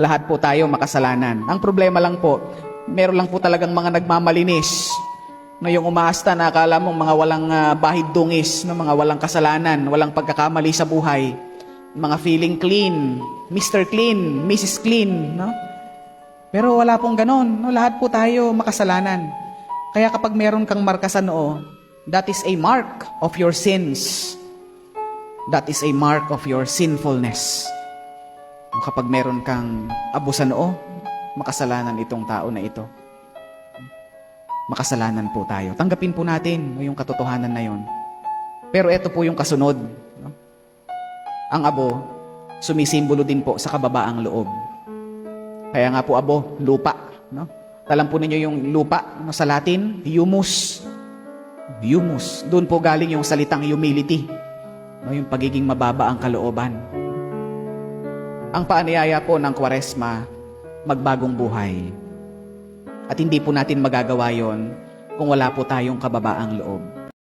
Lahat po tayo makasalanan. Ang problema lang po, meron lang po talagang mga nagmamalinis na yung umaasta na akala mong mga walang bahid dungis, no? Mga walang kasalanan, walang pagkakamali sa buhay, mga feeling clean, Mr. Clean, Mrs. Clean, no? Pero wala pong ganon, no? Lahat po tayo makasalanan. Kaya kapag meron kang marka sa noo, that is a mark of your sins. That is a mark of your sinfulness. Kapag meron kang abo sa noo, makasalanan itong tao na ito. Makasalanan po tayo. Tanggapin po natin yung katotohanan na yon. Pero ito po yung kasunod. No? Ang abo, sumisimbolo din po sa kababaang loob. Kaya nga po abo, lupa. No? Alam po ninyo yung lupa, no, sa Latin, humus. Humus. Doon po galing yung salitang humility. No, yung pagiging mababa ang kalooban. Ang paanyaya po ng Kwaresma, magbagong buhay. At hindi po natin magagawa yon kung wala po tayong kababaang loob.